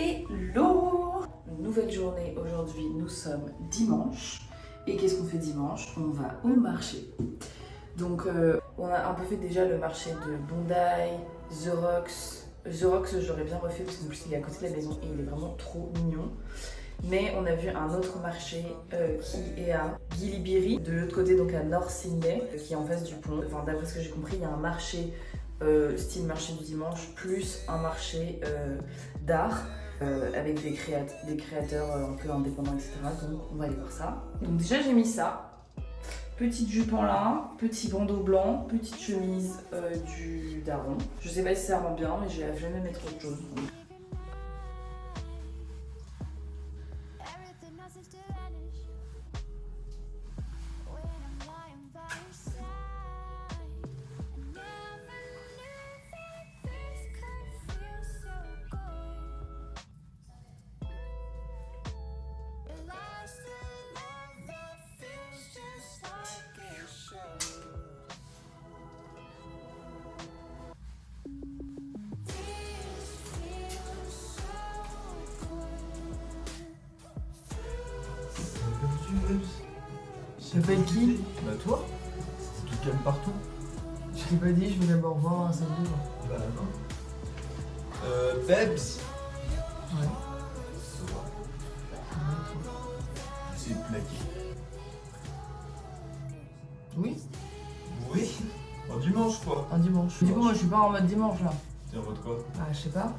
Hello! Nouvelle journée aujourd'hui, nous sommes dimanche. Et qu'est-ce qu'on fait dimanche? On va au marché. Donc on a un peu fait déjà le marché de Bondi, The Rocks. The Rocks j'aurais bien refait parce qu'en plus il est à côté de la maison et il est vraiment trop mignon. Mais on a vu un autre marché qui est à Gilibiri, de l'autre côté donc à North Sydney, qui est en face du pont. Enfin d'après ce que j'ai compris, il y a un marché style marché du dimanche, plus un marché d'art. Avec des créateurs un peu indépendants, etc. Donc on va aller voir ça. Donc déjà j'ai mis ça. Petite jupe en lin, petit bandeau blanc, petite chemise du daron. Je sais pas si ça rend bien, mais je vais jamais mettre autre chose. Ça s'appelle qui? Bah toi. Tu te calmes partout. Je t'ai pas dit, je vais d'abord voir un sac de bain. Bah non. Babs. Ouais. Ça va. C'est plaqué. Oui? Oui. En dimanche quoi. Un dimanche. Du coup, moi je suis pas en mode dimanche là. T'es en mode quoi? Ah, je sais pas.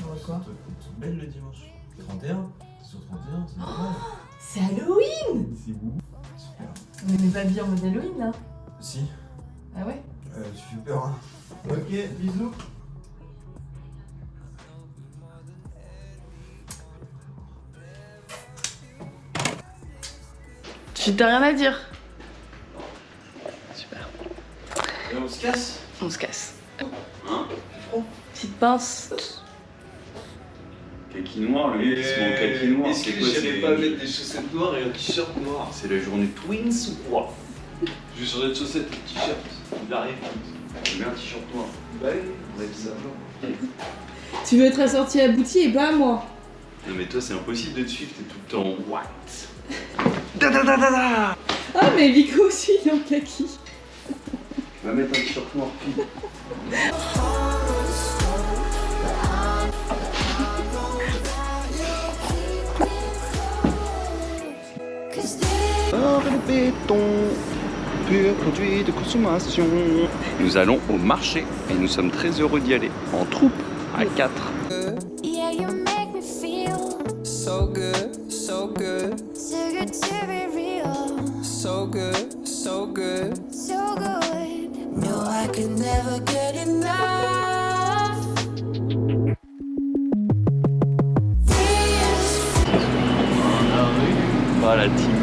En mode quoi? C'est belle le dimanche. 31. T'es sur 31, c'est normal. C'est Halloween! C'est où? Super. On n'est pas bien en mode Halloween là? Si. Ah ouais? Tu fais peur hein. Ok, bisous. Tu t'as rien à dire? Super. Et on se casse? On se casse. Hein? C'est froid. Petite pince. Kaki noir, le mec qui se met en kaki noir. Est-ce que j'irais pas mettre des chaussettes noires et un t-shirt noir? C'est la journée Twins ou quoi? Je vais changer de chaussettes et de t-shirt. Il arrive. Je mets un t-shirt noir. Bah oui, on a dit ça. Tu veux être assorti à Bouti et pas à moi. Non mais toi c'est impossible de te suivre, t'es tout le temps en white. Ah mais Vico aussi il est en kaki. Va mettre un t-shirt noir pile. Or et le béton, pur produit de consommation. Nous allons au marché et nous sommes très heureux d'y aller. En troupe, à 4. Yeah, you make me feel So good, so good, too good to be real, so good, so good. so good. No, I could never get enough. This Ah la team.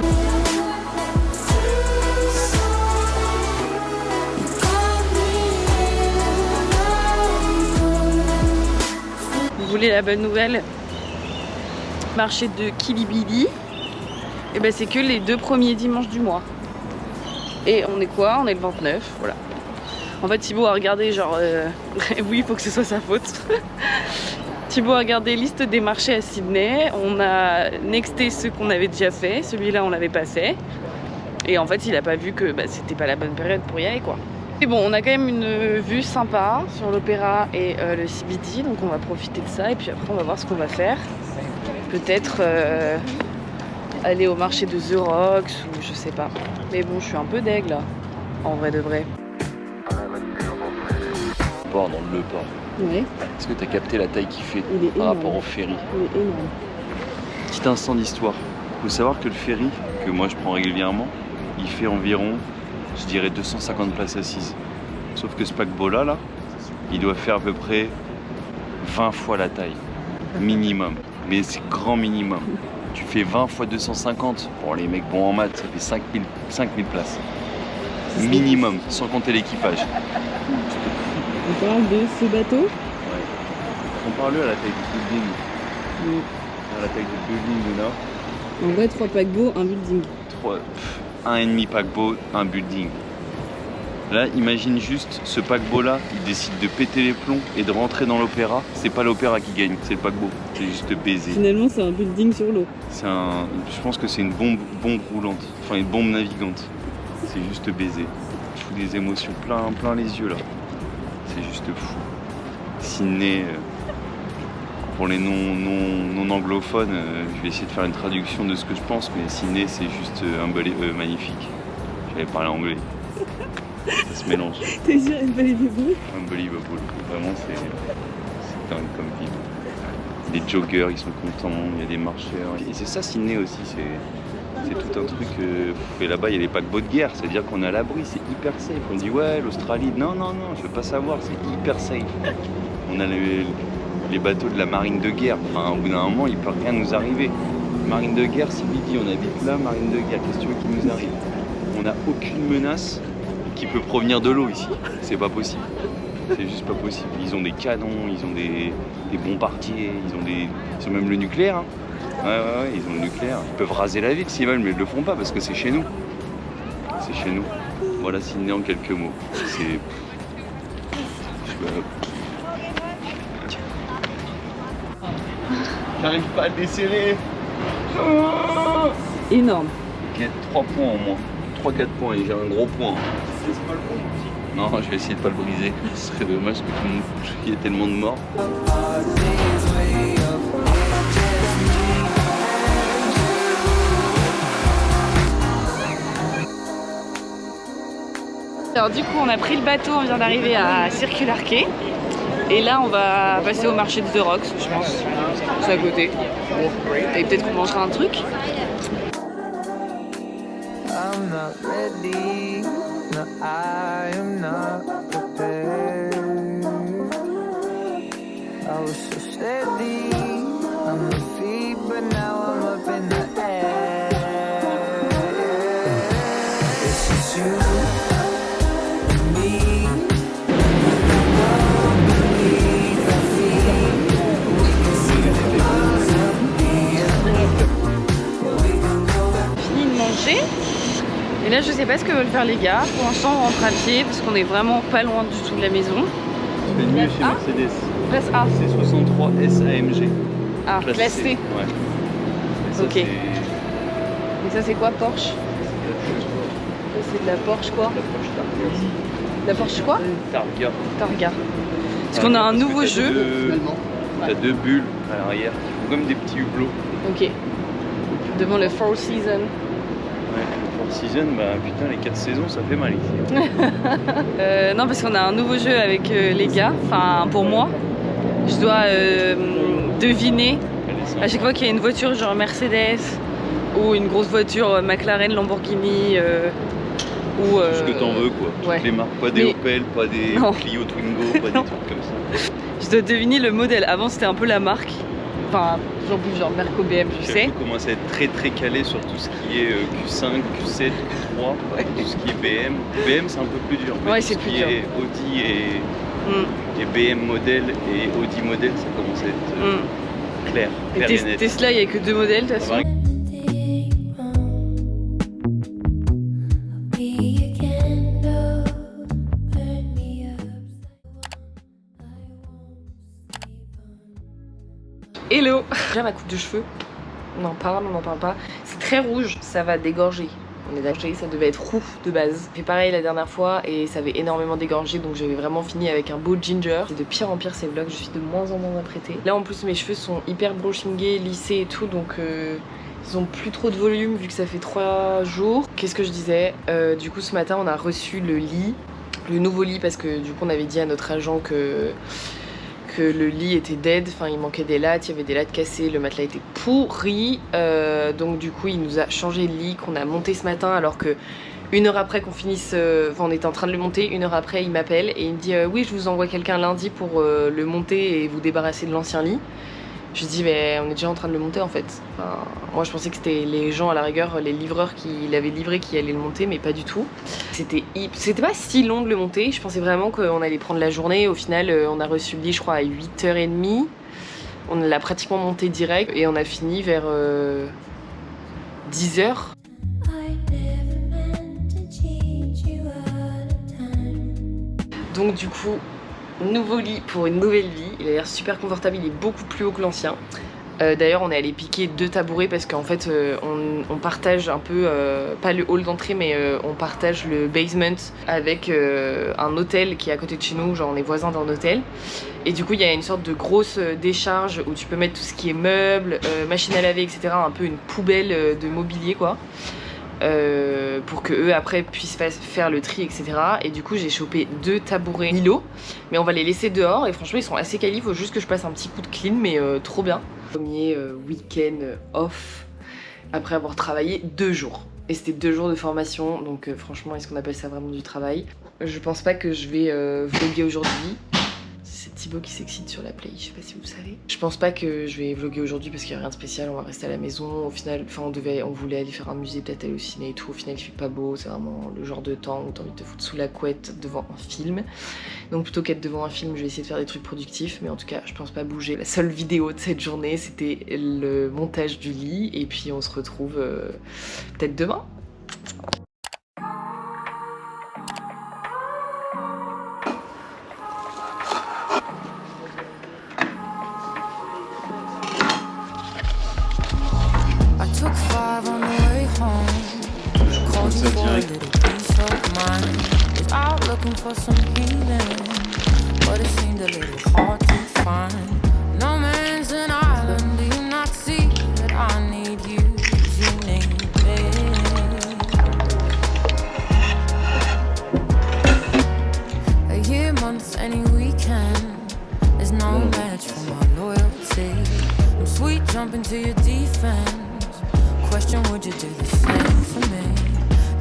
Vous voulez la bonne nouvelle? Marché de Gilibiri. Et ben c'est que les 2 premiers dimanches du mois. Et on est quoi? On est le 29, voilà. En fait Thibaut a regardé genre... oui, il faut que ce soit sa faute. Thibaut a regardé liste des marchés à Sydney. On a nexté ceux qu'on avait déjà fait. Celui-là on l'avait pas fait. Et en fait il a pas vu que c'était pas la bonne période pour y aller quoi. Et bon, on a quand même une vue sympa sur l'opéra et le CBD, donc on va profiter de ça et puis après on va voir ce qu'on va faire. Peut-être aller au marché de The Rocks ou je sais pas. Mais bon, je suis un peu deg là, en vrai de vrai. Port dans le port. Ouais, Est-ce que t'as capté la taille qu'il fait il est par énorme. rapport au ferry? Il est énorme. Petit instant d'histoire. Faut savoir que le ferry, que moi je prends régulièrement, il fait environ, je dirais 250 places assises. Sauf que ce paquebot là, il doit faire à peu près 20 fois la taille. Minimum. Mais c'est grand minimum. Tu fais 20 fois 250. Bon, les mecs bons en maths, ça fait 5000 places. Minimum, sans compter l'équipage. On parle de ce bateau. Compare-le à la taille du building. Oui. À la taille du building, là. En vrai 3 paquebots, un building. 1,5 paquebot, un building. Là, imagine juste ce paquebot-là, il décide de péter les plombs et de rentrer dans l'opéra. C'est pas l'opéra qui gagne, c'est le paquebot. C'est juste baisé. Finalement, c'est un building sur l'eau. Je pense que c'est une bombe roulante, enfin une bombe navigante. C'est juste baisé. Je fous des émotions plein les yeux là. C'est juste fou. Sydney, pour les non anglophones, je vais essayer de faire une traduction de ce que je pense, mais Sydney c'est juste magnifique. J'avais parlé anglais. Ça se mélange. T'as dit unbelievable? Unbelievable. Vraiment, c'est dingue comme ville. Les joggers, ils sont contents, il y a des marcheurs. Et c'est ça, Sydney aussi, c'est tout un truc. Et là-bas, il y a les paquebots de guerre, c'est-à-dire qu'on est à l'abri, c'est hyper safe. On dit, ouais, l'Australie, non, je veux pas savoir, c'est hyper safe. On a les bateaux de la marine de guerre. Enfin, au bout d'un moment, il peut rien nous arriver. Marine de guerre, c'est midi, on habite là, marine de guerre, qu'est-ce que tu veux qu'il nous arrive? On n'a aucune menace qui peut provenir de l'eau ici. C'est pas possible. C'est juste pas possible. Ils ont des canons, ils ont des bombardiers, ils ont même le nucléaire. Hein. Ouais, ils ont le nucléaire. Ils peuvent raser la ville s'ils veulent, mais ils le font pas parce que c'est chez nous. C'est chez nous. Voilà Sydney en quelques mots. C'est... J'arrive pas à le desserrer. Énorme. Ok, 3 points en moins. 3-4 points et j'ai un gros point. C'est pas le point. Non, je vais essayer de pas le briser. Ce serait dommage qu'il y ait tellement de morts. Alors du coup, on a pris le bateau, on vient d'arriver à Circular Quay. Et là, on va passer au marché de The Rocks, je pense. C'est à côté. Et peut-être qu'on mangera un truc. I'm not ready, no, I am not prepared. I was so steady on my feet, but now I'm up in the air. It's just you and me. Beneath our feet, we can see the clouds up here. We can go. Fini de manger. Et là, je sais pas ce que veulent faire les gars. Pour l'instant, on rentre à pied parce qu'on est vraiment pas loin du tout de la maison. Je vais mieux chez A. Mercedes. Classe A. C'est 63 SAMG. Ah, classe C. Ouais. Et ça, Ok. c'est- Et ça, c'est quoi, Porsche? Ça, c'est de la Porsche quoi? La Porsche Targa. La Porsche quoi? Targa. Targa. Parce qu'on a un nouveau que jeu. T'as deux bulles à l'arrière qui font comme des petits hublots. Ok. Devant le Four Seasons. Ouais, le Four Seasons, bah putain, les 4 saisons, ça fait mal ici. Non, parce qu'on a un nouveau jeu avec les gars. Enfin, pour moi. Je dois deviner à chaque fois qu'il y a une voiture genre Mercedes ou une grosse voiture McLaren, Lamborghini ou... Ce que t'en veux quoi. Toutes ouais. les marques, pas des Mais- Opel, pas des Non. Clio Twingo, pas des trucs comme ça. Je dois deviner le modèle. Avant, c'était un peu la marque. Enfin, en plus, genre Merco BM, je sais. Je commence à être très calé sur tout ce qui est Q5, Q7, Q3, tout ce qui est BM. BM c'est un peu plus dur. Mais Ouais, tout c'est ce plus qui dur. est Audi et BM modèle et Audi modèle, ça commence à être clair Et et net. Tesla, il n'y a que 2 modèles de toute façon. Ouais. Be a candle, burn me up. Hello. Déjà ma coupe de cheveux, on en parle, on n'en parle pas. C'est très rouge, ça va dégorger. On est d'accord, ça devait être roux de base. J'ai fait pareil la dernière fois et ça avait énormément dégorgé, donc j'avais vraiment fini avec un beau ginger. C'est de pire en pire ces vlogs, je suis de moins en moins apprêtée. Là en plus mes cheveux sont hyper brushingés, lissés et tout, donc ils ont plus trop de volume vu que ça fait 3 jours. Qu'est-ce que je disais? Du coup ce matin on a reçu le lit, le nouveau lit, parce que du coup on avait dit à notre agent que le lit était dead, enfin il manquait des lattes, il y avait des lattes cassées, le matelas était pourri, donc du coup il nous a changé le lit qu'on a monté ce matin, alors que 1 heure après qu'on finisse, enfin on était en train de le monter, 1 heure après il m'appelle et il me dit oui je vous envoie quelqu'un lundi pour le monter et vous débarrasser de l'ancien lit. Je lui dis mais on est déjà en train de le monter en fait. Enfin, moi je pensais que c'était les gens à la rigueur, les livreurs qui l'avaient livré qui allaient le monter, mais pas du tout. C'était pas si long de le monter, je pensais vraiment qu'on allait prendre la journée. Au final on a reçu le lit je crois à 8h30. On l'a pratiquement monté direct et on a fini vers 10h. I never meant to cheat you out of time. Donc du coup, nouveau lit pour une nouvelle vie. Il a l'air super confortable, il est beaucoup plus haut que l'ancien. D'ailleurs on est allé piquer 2 tabourets parce qu'en fait on partage un peu, pas le hall d'entrée mais on partage le basement avec un hôtel qui est à côté de chez nous, genre on est voisins d'un hôtel. Et du coup il y a une sorte de grosse décharge où tu peux mettre tout ce qui est meubles, machine à laver etc. Un peu une poubelle de mobilier quoi. Pour que eux après puissent faire le tri etc. Et du coup j'ai chopé 2 tabourets Milo, mais on va les laisser dehors et franchement ils sont assez quali, faut juste que je passe un petit coup de clean mais trop bien. Premier week-end off après avoir travaillé 2 jours. Et c'était 2 jours de formation, donc franchement est-ce qu'on appelle ça vraiment du travail? Je pense pas que je vais vlogger aujourd'hui. C'est Thibaut qui s'excite sur la play, je sais pas si vous savez. Je pense pas que je vais vlogger aujourd'hui parce qu'il y a rien de spécial, on va rester à la maison. Au final, enfin on voulait aller faire un musée, peut-être aller au ciné et tout. Au final il fait pas beau, c'est vraiment le genre de temps où t'as envie de te foutre sous la couette devant un film. Donc plutôt qu'être devant un film, je vais essayer de faire des trucs productifs, mais en tout cas je pense pas bouger. La seule vidéo de cette journée c'était le montage du lit et puis on se retrouve peut-être demain. Took 5 on the way home. Called you for a little peace of mind. Was out looking for some healing, but it seemed a little hard to find. No man's an island, do you not see that I need you as you need me? A year, month, any weekend is no match for my loyalty. I'm sweet jumping to your defense. Question, would you do the same for me?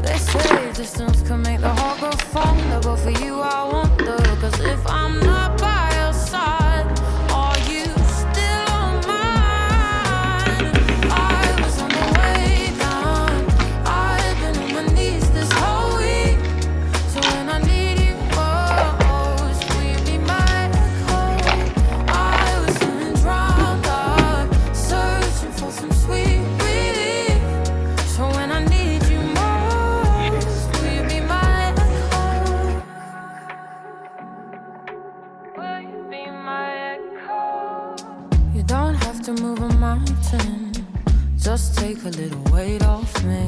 They say distance can make the heart grow fonder, but for you I wonder, cause if I'm not by your side, are you still on mine? I was on the way down, I've been on my knees this whole week, so when I need you most, will you be my echo? I was feeling drowned out, searching for some sweet. To move a mountain, just take a little weight off me.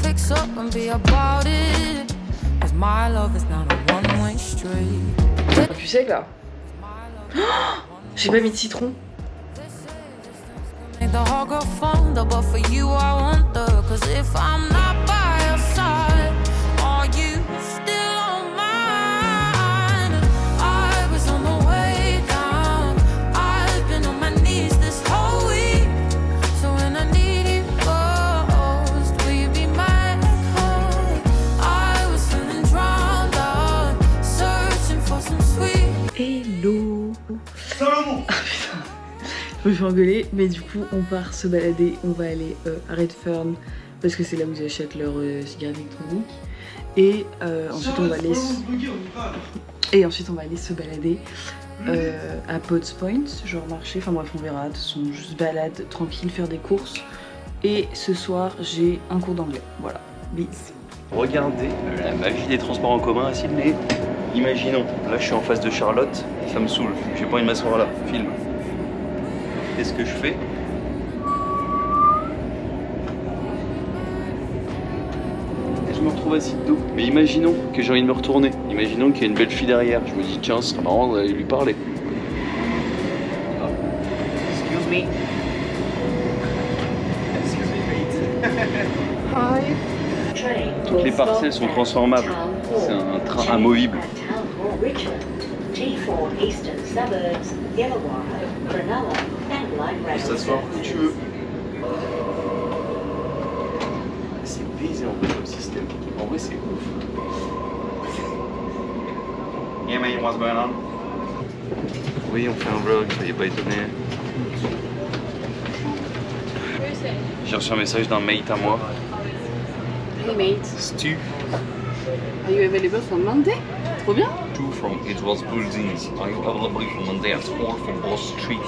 Fix up and be about it, cause my love is not a one-way street. Tu sais que là, j'ai pas mis de citron. Make the heart go fonder, but for you I wonder, cause if I'm not by your side, are you still on mine? I was on the way down, I've been on my knees this whole week, so when I need you most, will you be my echo? I was feeling drowned out, searching for some sweet. Hello. Salomon. Je me fais engueuler, mais du coup on part se balader, on va aller à Redfern parce que c'est là où ils achètent leurs cigarettes électroniques et ensuite on va aller se balader à Potts Point, genre marché, enfin bref on verra, de toute façon juste balade tranquille, faire des courses et ce soir j'ai un cours d'anglais, voilà, bis. Regardez la magie des transports en commun à Sydney. Imaginons, là je suis en face de Charlotte, ça me saoule, j'ai pas envie de m'asseoir là, filme. Qu'est-ce que je fais? Je me retrouve assis de dos. Mais imaginons que j'ai envie de me retourner. Imaginons qu'il y a une belle fille derrière. Je me dis tiens, ce serait marrant d'aller lui parler. Ah. Excuse me. Excuse me, mate. Toutes les parcelles sont transformables. C'est un train amovible. Tu peux s'asseoir où tu veux. C'est baisé en vrai comme système. En vrai c'est ouf. Yeah man, what's going on? Oui, on fait un vlog, soyez pas étonnés. J'ai reçu un message d'un mate à moi. Hey mate. Stu. Are you available for Monday? Trop bien. Two from Edwards Buildings. Are you available for Monday at 4 from Boss Street?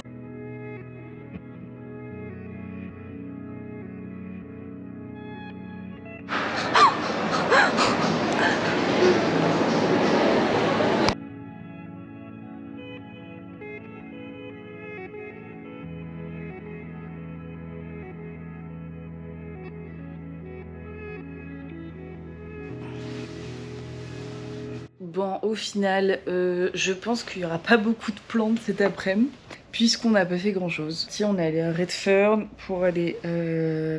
Bon, au final, je pense qu'il n'y aura pas beaucoup de plantes cet après-midi, puisqu'on n'a pas fait grand-chose. Si on est allé à Redfern pour aller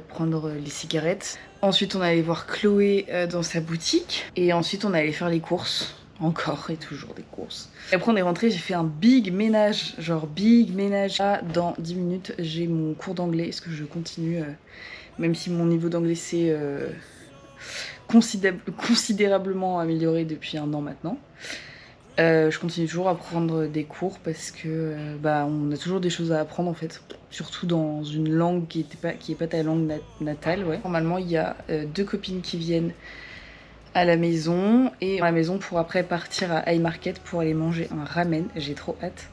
prendre les cigarettes. Ensuite, on est allé voir Chloé dans sa boutique. Et ensuite, on est allé faire les courses. Encore et toujours des courses. Et après, on est rentré, j'ai fait un big ménage. Genre big ménage. Là, dans 10 minutes, j'ai mon cours d'anglais. Est-ce que je continue même si mon niveau d'anglais s'est considérablement amélioré depuis 1 an maintenant. Je continue toujours à prendre des cours parce que on a toujours des choses à apprendre en fait. Surtout dans une langue qui est pas ta langue natale. Ouais. Normalement, il y a 2 copines qui viennent à la maison et à la maison pour après partir à High Market pour aller manger un ramen. J'ai trop hâte.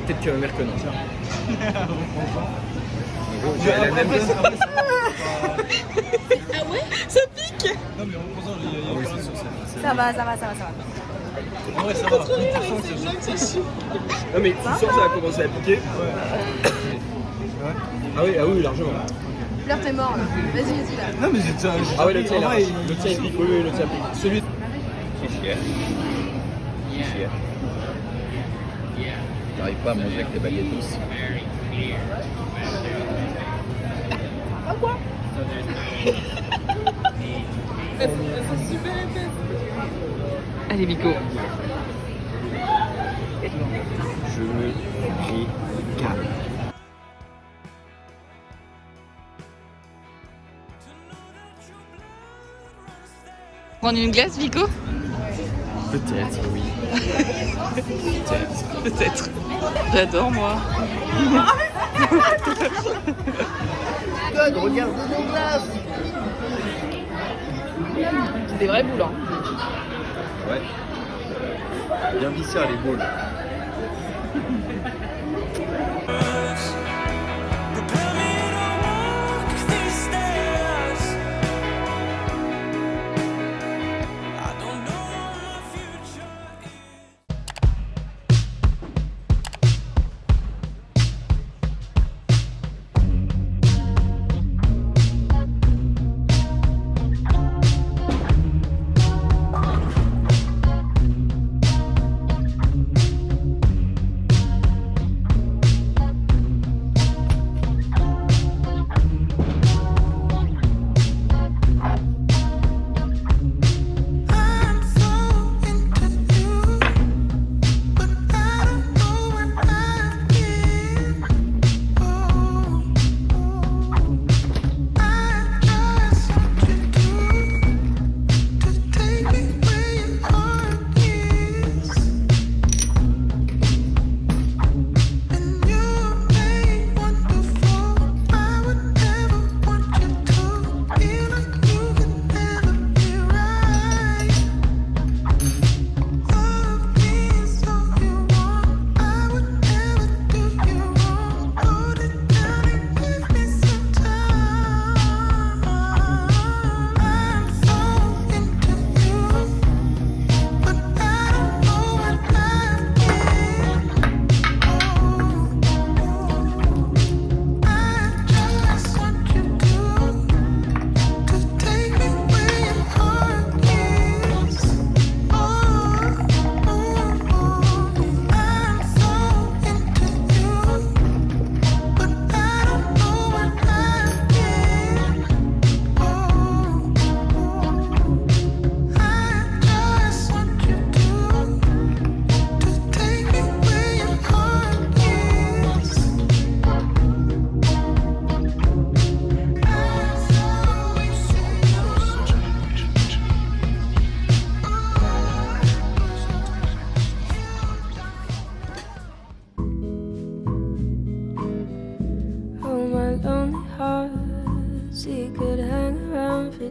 Peut-être que Mercon. Ah ouais? Ça pique? Non mais reposant, il y a rien sur ça. Ça va. Ouais, ça va. Non mais tu sens que ça a commencé à piquer. Ah oui, largement. Fleur, t'es mort là. Vas-y, là. Non mais j'ai Ah ouais, le tien il pique, oui, le tien pique. Celui. J'arrive pas à manger avec les baguettes douces. Pourquoi? C'est super épais. Allez Vico. Je me régale. Prendre une glace Vico? Peut-être, oui. Peut-être. J'adore moi. God, regarde nos glaces. C'est des vrais boules hein. Ouais. Bien vissé les boules.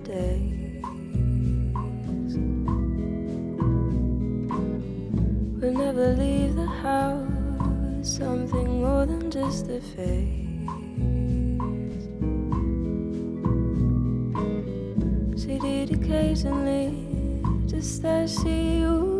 days. We'll never leave the house. something more than just a phase. See it occasionally, just as I see you.